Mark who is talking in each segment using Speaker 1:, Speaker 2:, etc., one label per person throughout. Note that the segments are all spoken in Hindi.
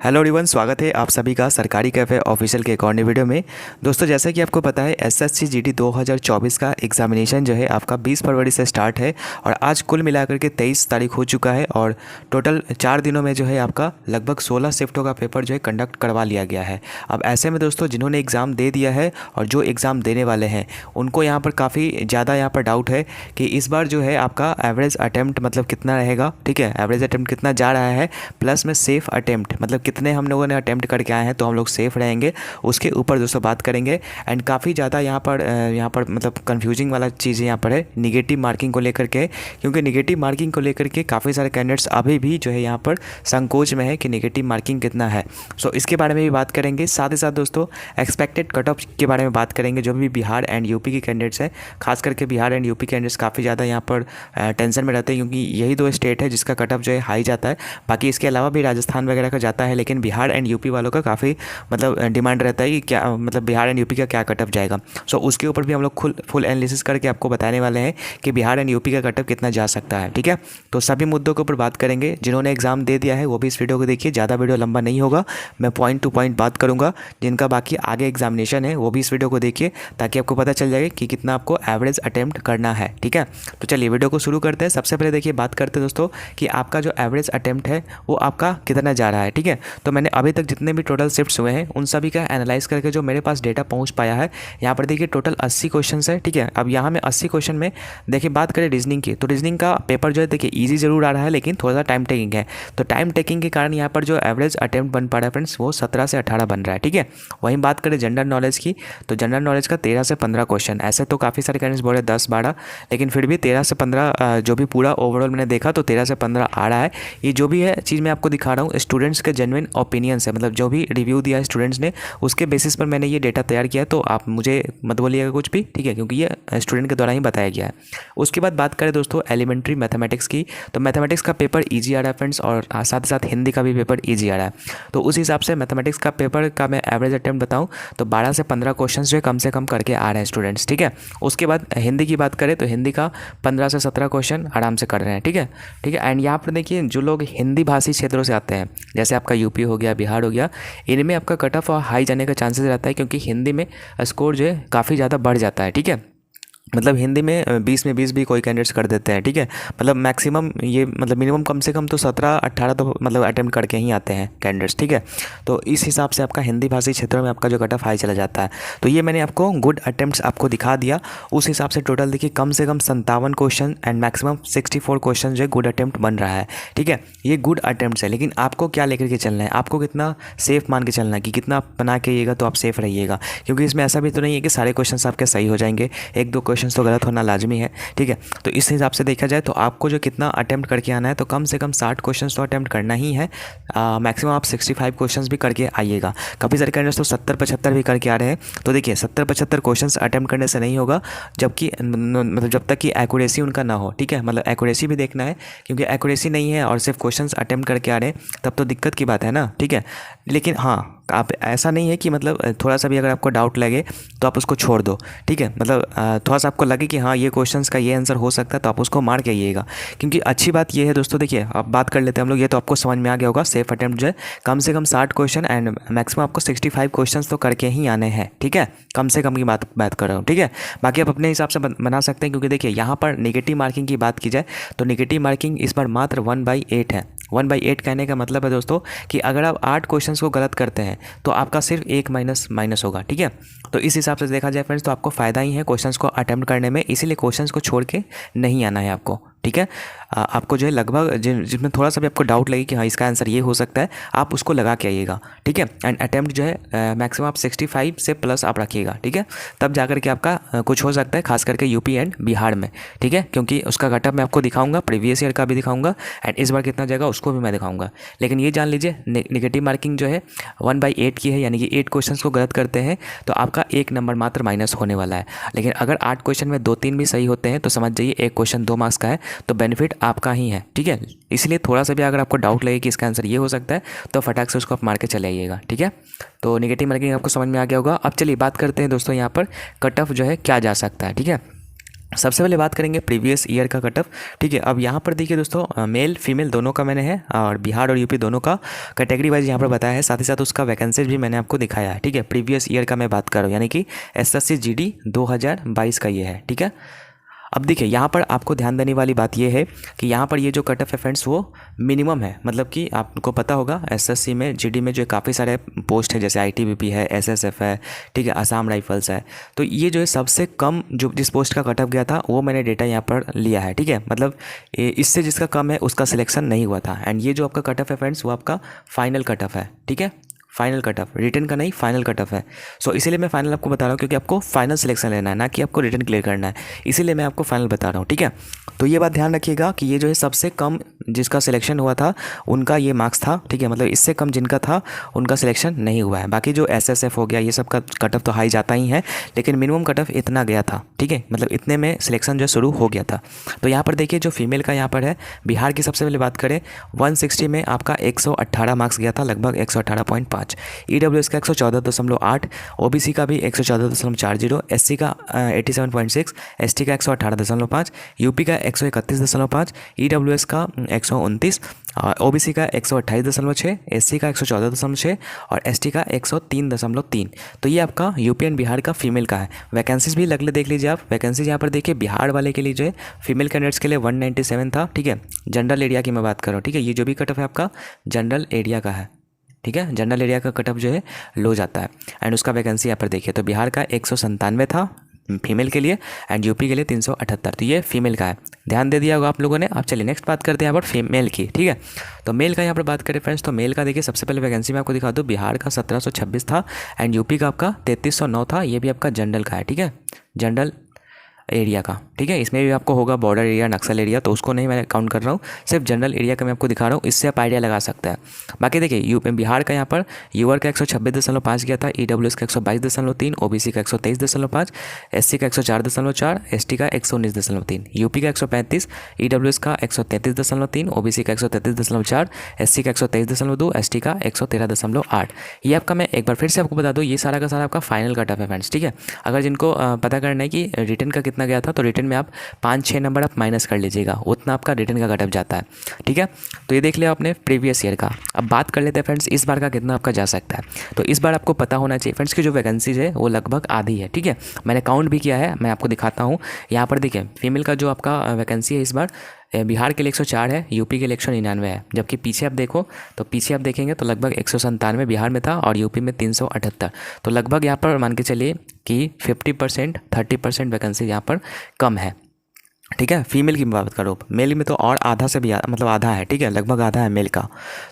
Speaker 1: हेलो एवरीवन, स्वागत है आप सभी का सरकारी कैफ़े ऑफिशियल के एक और नई वीडियो में। दोस्तों, जैसा कि आपको पता है एसएससी जीडी 2024 का एग्जामिनेशन जो है आपका 20 फरवरी से स्टार्ट है और आज कुल मिलाकर के 23 तारीख हो चुका है और टोटल 4 दिनों में जो है आपका लगभग 16 शिफ्टों का पेपर जो है कंडक्ट करवा लिया गया है। अब ऐसे में दोस्तों, जिन्होंने एग्ज़ाम दे दिया है और जो एग्ज़ाम देने वाले हैं उनको यहाँ पर काफ़ी ज़्यादा यहाँ पर डाउट है कि इस बार जो है आपका एवरेज अटैम्प्ट मतलब कितना रहेगा। ठीक है, एवरेज अटैम्प्ट कितना जा रहा है, प्लस में सेफ़ अटैम्प्ट मतलब कितने हम लोगों ने अटैम्प्ट करके आए हैं तो हम लोग सेफ़ रहेंगे, उसके ऊपर दोस्तों बात करेंगे। एंड काफ़ी ज़्यादा यहाँ पर मतलब कंफ्यूजिंग वाला चीज़ यहाँ पर है निगेटिव मार्किंग को लेकर के, क्योंकि निगेटिव मार्किंग को लेकर के काफ़ी सारे कैंडिडेट्स अभी भी जो है यहाँ पर संकोच में है कि निगेटिव मार्किंग कितना है। सो इसके बारे में भी बात करेंगे। साथ ही साथ दोस्तों एक्सपेक्टेड कट ऑफ के बारे में बात करेंगे। जो भी बिहार एंड यूपी के कैंडिडेट्स हैं, खास करके बिहार एंड यूपी कैंडिडेट्स काफ़ी ज़्यादा यहाँ पर टेंशन में रहते हैं, क्योंकि यही दो स्टेट है जिसका कट ऑफ जो है हाई जाता है। बाकी इसके अलावा भी राजस्थान वगैरह का जाता है, लेकिन बिहार एंड यूपी वालों का काफ़ी मतलब डिमांड रहता है कि क्या मतलब बिहार एंड यूपी का क्या कट ऑफ जाएगा। सो उसके ऊपर भी हम लोग फुल एनालिसिस करके आपको बताने वाले हैं कि बिहार एंड यूपी का कट ऑफ कितना जा सकता है। ठीक है, तो सभी मुद्दों के ऊपर बात करेंगे। जिन्होंने एग्जाम दे दिया है वो भी इस वीडियो को देखिए, ज़्यादा वीडियो लंबा नहीं होगा, मैं पॉइंट टू पॉइंट बात करूँगा। जिनका बाकी आगे एग्जामिनेशन है वो भी इस वीडियो को देखिए, ताकि आपको पता चल जाए कि कितना आपको एवरेज अटैम्प्ट करना है। ठीक है, तो चलिए वीडियो को शुरू करते हैं। सबसे पहले देखिए बात करते हैं दोस्तों कि आपका जो एवरेज अटैम्प्ट है वो आपका कितना जा रहा है। ठीक है, तो मैंने अभी तक जितने भी टोटल शिफ्ट्स हुए हैं उन सभी का एनालाइज करके जो मेरे पास डेटा पहुंच पाया है, यहाँ पर देखिए टोटल 80 क्वेश्चन है। ठीक है, अब यहाँ में 80 क्वेश्चन में देखिए बात करें रीजनिंग की, तो रीजनिंग का पेपर जो है देखिए ईजी जरूर आ रहा है, लेकिन थोड़ा सा टाइम टेकिंग है। तो टाइम टेकिंग के कारण यहाँ पर जो एवरेज अटैम्प्ट बन पा रहा है फ्रेंड्स वो 17 से 18 बन रहा है। ठीक है, वहीं बात करें जनरल नॉलेज की, तो जनरल नॉलेज का 13 से 15 क्वेश्चन। ऐसे तो काफ़ी सारे कैंडिडेट्स बोल रहे 10-12, लेकिन फिर भी 13 से 15 जो भी पूरा ओवरऑल मैंने देखा तो 13 से 15 आ रहा है। ये जो भी है चीज़ मैं आपको दिखा रहा हूँ स्टूडेंट्स के जेन्युइन ओपिनियन से, मतलब जो भी रिव्यू दिया है स्टूडेंट्स ने उसके बेसिस पर मैंने ये डेटा तैयार किया है। तो आप मुझे मत बोलिएगा कुछ भी, ठीक है, क्योंकि ये स्टूडेंट के द्वारा ही बताया गया है। उसके बाद बात करें दोस्तों एलिमेंट्री मैथमेटिक्स की, तो मैथमेटिक्स का पेपर ईजी आ रहा है फ्रेंड्स, और साथ ही साथ हिंदी का भी पेपर ईजी आ रहा है। तो उस हिसाब से मैथमेटिक्स का पेपर का मैं एवरेज अटैम्प्ट बताऊँ तो 12 से 15 क्वेश्चन जो है कम से कम करके आ रहे हैं स्टूडेंट्स। ठीक है, उसके बाद हिंदी की बात करें तो हिंदी का 15 से 17 क्वेश्चन आराम से कर रहे हैं। ठीक है, ठीक है। एंड यहाँ पर देखिए जो लोग हिंदी भाषी क्षेत्रों से आते हैं, जैसे आपका यूपी हो गया, बिहार हो गया, इनमें आपका कट ऑफ हाई जाने का चांसेस रहता है, क्योंकि हिंदी में स्कोर जो है काफ़ी ज़्यादा बढ़ जाता है। ठीक है, मतलब हिंदी में 20 में 20 भी कोई कैंडिडेट्स कर देते हैं। ठीक है, मतलब मैक्सिमम ये मतलब मिनिमम कम से कम तो 17-18 तो मतलब अटेम्प्ट करके ही आते हैं कैंडिडेट्स। ठीक है, तो इस हिसाब से आपका हिंदी भाषी क्षेत्रों में आपका जो कट ऑफ हाई चला जाता है। तो ये मैंने आपको गुड अटेम्प्ट्स आपको दिखा दिया। उस हिसाब से टोटल देखिए कम से कम 57 क्वेश्चन एंड मैक्सिमम 64 क्वेश्चन जो है गुड अटेम्प्ट बन रहा है। ठीक है, ये गुड अटेम्प्ट्स है, लेकिन आपको क्या लेकर के चलना है, आपको कितना सेफ मान के चलना है कि कितना आप बना के आइएगा तो आप सेफ रहिएगा, क्योंकि इसमें ऐसा भी तो नहीं है कि सारे क्वेश्चन आपके सही हो जाएंगे, एक दो क्वेश्चन तो गलत होना लाजमी है। ठीक है, तो इस हिसाब से देखा जाए तो आपको जो कितना अटेम्प्ट करके आना है तो कम से कम 60 क्वेश्चन तो अटेम्प्ट करना ही है। मैक्सिमम आप 65 क्वेश्चन भी करके आइएगा। काफ़ी सारे कैंडिडेट्स तो 70-75 भी करके आ रहे हैं। तो देखिए 70-75 क्वेश्चन अटेम्प्ट करने से नहीं होगा, जबकि मतलब जब तक कि एक्यूरेसी उनका ना हो। ठीक है, मतलब एक्यूरेसी भी देखना है, क्योंकि एक्यूरेसी नहीं है और सिर्फ क्वेश्चन अटेम्प्ट करके आ रहे हैं तब तो दिक्कत की बात है ना। ठीक है, लेकिन हाँ आप ऐसा नहीं है कि मतलब थोड़ा सा भी अगर आपको डाउट लगे तो आप उसको छोड़ दो। ठीक है, मतलब थोड़ा सा आपको लगे कि हाँ ये क्वेश्चंस का ये आंसर हो सकता है तो आप उसको मार के आइएगा। क्योंकि अच्छी बात ये है दोस्तों, देखिए अब बात कर लेते हैं हम लोग, ये तो आपको समझ में आ गया होगा। सेफ अटेम्प्ट जो है कम से कम 60 क्वेश्चन एंड मैक्सिमम आपको 65 क्वेश्चन तो करके ही आने हैं। ठीक है, कम से कम की बात कर रहा हूँ। ठीक है, बाकी आप अपने हिसाब से बना सकते हैं, क्योंकि देखिए यहाँ पर निगेटिव मार्किंग की बात की जाए तो निगेटिव मार्किंग इस बार मात्र 1/8 है। 1/8 कहने का मतलब है दोस्तों कि अगर आप 8 क्वेश्चंस को गलत करते हैं तो आपका सिर्फ 1 माइनस होगा। ठीक है, तो इस हिसाब से देखा जाए फ्रेंड्स तो आपको फ़ायदा ही है क्वेश्चंस को अटेम्प्ट करने में, इसीलिए क्वेश्चंस को छोड़ के नहीं आना है आपको। ठीक है, आपको जो है लगभग जिसमें थोड़ा सा भी आपको डाउट लगे कि हाँ इसका आंसर ये हो सकता है, आप उसको लगा के आइएगा। ठीक है, एंड अटेम्प्ट जो है मैक्सिमम आप 65 से प्लस आप रखिएगा। ठीक है, तब जाकर के आपका कुछ हो सकता है, खास करके यूपी एंड बिहार में। ठीक है, क्योंकि उसका कट ऑफ मैं आपको दिखाऊंगा, प्रीवियस ईयर का भी दिखाऊंगा एंड इस बार कितना जाएगा उसको भी मैं दिखाऊंगा। लेकिन ये जान लीजिए निगेटिव मार्किंग जो है 1/8 की है, यानी कि 8 क्वेश्चन को गलत करते हैं तो आपका 1 नंबर मात्र माइनस होने वाला है। लेकिन अगर 8 क्वेश्चन में 2-3 भी सही होते हैं तो समझ जाइए एक क्वेश्चन 2 मार्क्स का है, तो बेनिफिट आपका ही है। ठीक है, इसलिए थोड़ा सा भी अगर आपको डाउट लगे कि इसका आंसर ये हो सकता है तो फटाक से उसको आप मार के चले आइएगा। ठीक है, तो निगेटिव मार्किंग आपको समझ में आ गया होगा। अब चलिए बात करते हैं दोस्तों यहाँ पर कट ऑफ जो है क्या जा सकता है। ठीक है, सबसे पहले बात करेंगे प्रीवियस ईयर का कट ऑफ। ठीक है, अब यहाँ पर देखिए दोस्तों, मेल फीमेल दोनों का मैंने है और बिहार और यूपी दोनों का कैटेगरी वाइज यहाँ पर बताया है, साथ ही साथ उसका वैकेंसीज भी मैंने आपको दिखाया है। ठीक है, प्रीवियस ईयर का मैं बात कर रहा हूँ, यानी कि एसएससी जीडी 2022 का ये है। ठीक है, अब देखिए यहाँ पर आपको ध्यान देने वाली बात ये है कि यहाँ पर ये जो कट ऑफ है फ्रेंड्स वो मिनिमम है। मतलब कि आपको पता होगा एसएससी में जीडी में जो काफ़ी सारे पोस्ट है, जैसे आईटीबीपी है, एसएसएफ है, ठीक है, असम राइफल्स है। तो ये जो है सबसे कम जो जिस पोस्ट का कट ऑफ गया था वो मैंने डेटा यहाँ पर लिया है। ठीक है, मतलब इससे जिसका कम है उसका सिलेक्शन नहीं हुआ था। एंड ये जो आपका कट ऑफ है फ्रेंड्स वो आपका फाइनल कट ऑफ है। ठीक है, फाइनल कट ऑफ, रिटर्न का नहीं, फाइनल कट ऑफ है। सो इसीलिए मैं फाइनल आपको बता रहा हूँ, क्योंकि आपको फाइनल सिलेक्शन लेना है, ना कि आपको रिटर्न क्लियर करना है। इसीलिए मैं आपको फाइनल बता रहा हूँ। ठीक है, तो ये बात ध्यान रखिएगा कि ये जो है सबसे कम जिसका सिलेक्शन हुआ था उनका ये मार्क्स था। ठीक है, मतलब इससे कम जिनका था उनका सिलेक्शन नहीं हुआ है। बाकी जो एसएसएफ हो गया ये सब का कट ऑफ तो हाई जाता ही है, लेकिन मिनिमम कट ऑफ इतना गया था। ठीक है, मतलब इतने में सिलेक्शन जो शुरू हो गया था। तो यहाँ पर देखिए जो फीमेल का यहाँ पर है, बिहार की सबसे पहले बात करें, 160 में आपका 118 मार्क्स गया था, लगभग 118.5। ईडब्ल्यूएस का 114.8, ओबीसी का भी 114.40, एससी का 87.6, एसटी का 118.5, यूपी का 131.5, ईडब्ल्यूएस का 129, ओबीसी का 128.6, एससी का 114.6 और एसटी का 103.3। तो ये आपका यूपी एंड बिहार का फीमेल का है। वैकेंसीज भी लगले देख लीजिए आप। वैकेंसीज यहाँ पर देखिए, बिहार वाले के लिए जो है फीमेल कैंडिडेट्स के लिए 197 था। ठीक है, जनरल एरिया की मैं बात कर रहा हूँ। ठीक है, ये जो भी कट ऑफ है आपका जनरल एरिया का है। ठीक है, जनरल एरिया का कट ऑफ जो है लो जाता है। एंड उसका वैकेंसी यहाँ पर देखिए, तो बिहार का 197 था फीमेल के लिए एंड यूपी के लिए 378। तो ये फीमेल का है, ध्यान दे दिया होगा आप लोगों ने। अब चलिए नेक्स्ट बात करते हैं यहाँ पर फीमेल की। ठीक है, तो मेल का यहाँ पर बात करें फ्रेंड्स, तो मेल का देखिए सबसे पहले वैकेंसी में आपको दिखा दूँ, बिहार का 1726 था एंड यूपी का आपका 3309 था। ये भी आपका जनरल का है। ठीक है, जनरल एरिया का। ठीक है, इसमें भी आपको होगा बॉर्डर एरिया, नक्सल एरिया, तो उसको नहीं मैं काउंट कर रहा हूँ, सिर्फ जनरल एरिया का मैं आपको दिखा रहा हूँ, इससे आप आइडिया लगा सकते हैं। बाकी देखिए यूपी बिहार का यहाँ पर यूआर का 126.5 गया था, ईडब्ल्यूएस का 122.3, ओबीसी का 123.5, एससी का 104.4, एसटी का 119.3, यूपी का 135, ईडब्ल्यूएस का 133.3, ओबीसी का 133.4, एससी का 123.2, एसटी का 113.8। ये आपका मैं एक बार फिर से आपको बता दूँ, ये सारा का सारा आपका फाइनल कट ऑफ है फ्रेंड्स। ठीक है, अगर जिनको पता करना है कि रिटर्न का कितना गया था, तो रिटर्न में आप 5-6 नंबर आप माइनस कर लीजिएगा, उतना आपका रिटर्न का कट ऑफ जाता है। ठीक है, तो ये देख लिया आपने प्रीवियस ईयर का। अब बात कर लेते हैं फ्रेंड्स इस बार का कितना आपका जा सकता है। तो इस बार आपको पता होना चाहिए फ्रेंड्स की जो वैकेंसीज है वो लगभग आधी है। ठीक है, मैंने काउंट भी किया है, मैं आपको दिखाता हूँ। यहाँ पर देखिए फीमेल का जो आपका वैकेंसी है इस बार बिहार के लिए 104 है, यूपी के लिए 199 है। जबकि पीछे आप देखो, तो पीछे आप देखेंगे तो लगभग 197 बिहार में था और यूपी में 378। तो लगभग यहाँ पर मान के चलिए कि 50% 30% वैकेंसी यहाँ पर कम है। ठीक है, फीमेल की बात करो, मेल में तो और आधा से भी मतलब आधा है। ठीक है, लगभग आधा है मेल का।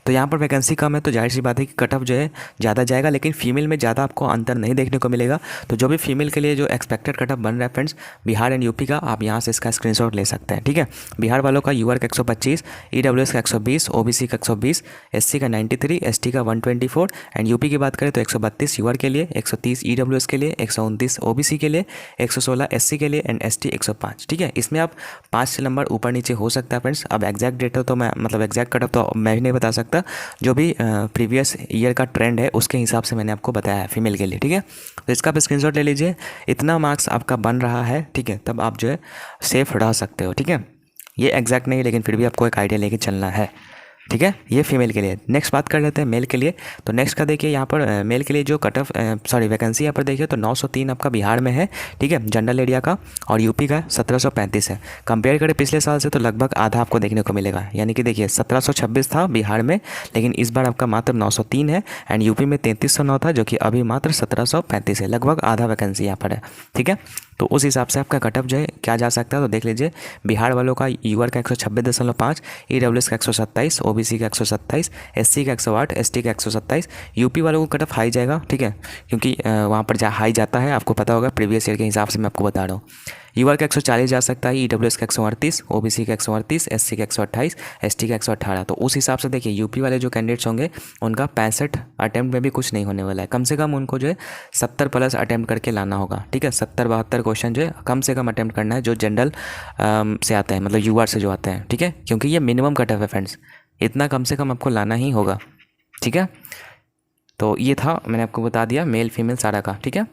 Speaker 1: तो यहाँ पर वैकेंसी कम है, तो जाहिर सी बात है कि कट ऑफ जो है ज़्यादा जाएगा, लेकिन फीमेल में ज़्यादा आपको अंतर नहीं देखने को मिलेगा। तो जो भी फीमेल के लिए जो एक्सपेक्टेड कट ऑफ बन रहा है फ्रेंड्स बिहार एंड यूपी का, आप यहाँ से इसका स्क्रीनशॉट ले सकते हैं। ठीक है, बिहार वालों का यूआर का 125, ईडब्ल्यूएस का 120, ओबीसी का 120, एससी का 93, एसटी का 124 एंड यूपी की बात करें तो 132 यूआर के लिए, 130 ईडब्ल्यूएस के लिए, 129 ओबीसी के लिए, 116 एससी के लिए एंड एसटी 105। ठीक है, इसमें आप 5 नंबर ऊपर नीचे हो सकता है फ्रेंड्स। अब एग्जैक्ट डेटा तो मैं मतलब एग्जैक्ट कट ऑफ तो मैं भी नहीं बता सकता, जो भी प्रीवियस ईयर का ट्रेंड है उसके हिसाब से मैंने आपको बताया है फीमेल के लिए। ठीक है, तो इसका आप स्क्रीनशॉट ले लीजिए, इतना मार्क्स आपका बन रहा है। ठीक है, तब आप जो है सेफ रह सकते हो। ठीक है, ये एग्जैक्ट नहीं, लेकिन फिर भी आपको एक आइडिया लेके चलना है। ठीक है, ये फीमेल के लिए। नेक्स्ट बात कर लेते हैं मेल के लिए। तो नेक्स्ट का देखिए यहाँ पर मेल के लिए जो कट ऑफ वैकेंसी यहाँ पर देखिए तो 903 आपका बिहार में है। ठीक है, जनरल एरिया का, और यूपी का 1735 है। कंपेयर करें पिछले साल से तो लगभग आधा आपको देखने को मिलेगा, यानी कि देखिए 1726 था बिहार में, लेकिन इस बार आपका मात्र 903 है एंड यूपी में 3309 था, जो कि अभी मात्र 1735 है। लगभग आधा वैकेंसी यहाँ पर है। ठीक है, तो उस हिसाब से आपका कट ऑफ जो है क्या जा सकता है, तो देख लीजिए बिहार वालों का यूआर का 126.5, ईडब्ल्यूएस का 127, ओबीसी का 127, एससी का 108, एसटी का 127। यूपी वालों को कट ऑफ हाई जाएगा। ठीक है, क्योंकि वहाँ पर हाई जाता है, आपको पता होगा, प्रीवियस ईयर के हिसाब से मैं आपको बता रहा हूँ। यूआर का 140 जा सकता है, ईडब्ल्यूएस का 138, ओबीसी का 138, एससी का 128, एसटी का 118। तो उस हिसाब से देखिए यूपी वाले जो कैंडिडेट्स होंगे उनका 65 अटैम्प्ट में भी कुछ नहीं होने वाला है। कम से कम उनको जो है 70 प्लस अटैम्प्ट करके लाना होगा। ठीक है, 70-72 क्वेश्चन जो है कम से कम अटैम्प्ट करना है, जो जनरल से आते हैं, मतलब यूआर से जो आते हैं। ठीक है, क्योंकि ये मिनिमम कट ऑफ है फ्रेंड्स, इतना कम से कम आपको लाना ही होगा। ठीक है, तो ये था, मैंने आपको बता दिया मेल फीमेल सारा का। ठीक है,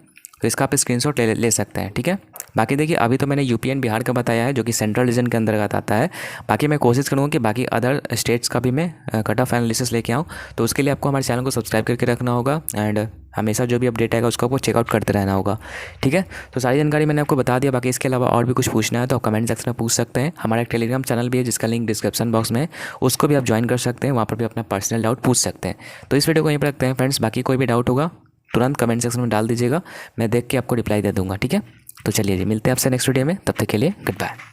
Speaker 1: तो इसका आप स्क्रीनशॉट ले सकते हैं। ठीक है, बाकी देखिए अभी तो मैंने यूपी एंड बिहार का बताया है जो कि सेंट्रल रीजन के अंतर्गत आता है। बाकी मैं कोशिश करूँगा कि बाकी अदर स्टेट्स का भी मैं कट ऑफ एनालिसिस लेके आऊँ। तो उसके लिए आपको हमारे चैनल को सब्सक्राइब करके रखना होगा एंड हमेशा जो भी अपडेट आएगा उसको आपको चेकआउट करते रहना होगा। ठीक है, तो सारी जानकारी मैंने आपको बता दिया। बाकी इसके अलावा और भी कुछ पूछना है तो आप कमेंट सेक्शन में पूछ सकते हैं। हमारा एक टेलीग्राम चैनल भी है जिसका लिंक डिस्क्रिप्शन बॉक्स में है, उसको भी आप ज्वाइन कर सकते हैं। वहाँ पर भी अपना पर्सनल डाउट पूछ सकते हैं। तो इस वीडियो को यहीं पर रखते हैं फ्रेंड्स। बाकी कोई भी डाउट होगा तुरंत कमेंट सेक्शन में डाल दीजिएगा, मैं देख के आपको रिप्लाई दे दूँगा। ठीक है, तो चलिए जी मिलते हैं आपसे नेक्स्ट वीडियो में, तब तक के लिए गुड बाय।